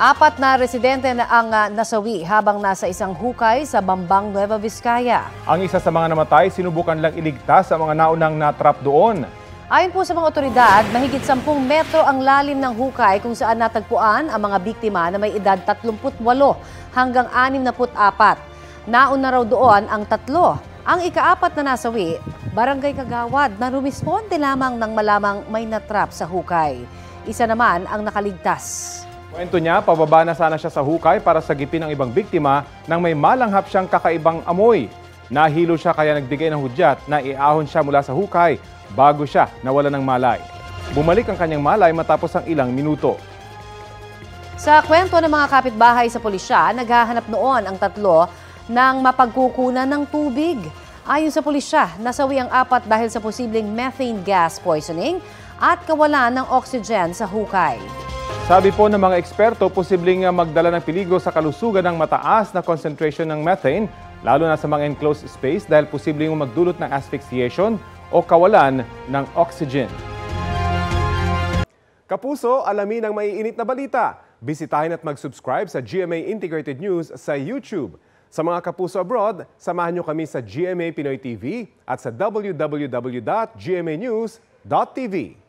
Apat na residente na ang nasawi habang nasa isang hukay sa Bambang, Nueva Vizcaya. Ang isa sa mga namatay, sinubukan lang iligtas sa mga naunang natrap doon. Ayon po sa mga otoridad, mahigit 10 metro ang lalim ng hukay kung saan natagpuan ang mga biktima na may edad 38 hanggang 64. Nauna raw doon ang 3. Ang ika-4 na nasawi, Barangay Kagawad, na rumisponde lamang nang malamang may natrap sa hukay. Isa naman ang nakaligtas. Kwento niya, pababa na sana siya sa hukay para sagipin ang ibang biktima nang may malanghap siyang kakaibang amoy. Nahilo siya kaya nagbigay ng hudyat na iahon siya mula sa hukay bago siya nawala ng malay. Bumalik ang kanyang malay matapos ang ilang minuto. Sa kwento ng mga kapitbahay sa pulisya, naghahanap noon ang 3 ng mapagkukunan ng tubig. Ayon sa pulisya, nasawi ang 4 dahil sa posibleng methane gas poisoning at kawalan ng oxygen sa hukay. Sabi po ng mga eksperto, posibleng magdala ng peligro sa kalusugan ng mataas na concentration ng methane, lalo na sa mga enclosed space dahil posibleng magdulot ng asphyxiation o kawalan ng oxygen. Kapuso, alamin ang maiinit na balita. Bisitahin at mag-subscribe sa GMA Integrated News sa YouTube. Sa mga kapuso abroad, samahan niyo kami sa GMA Pinoy TV at sa www.gmanews.tv.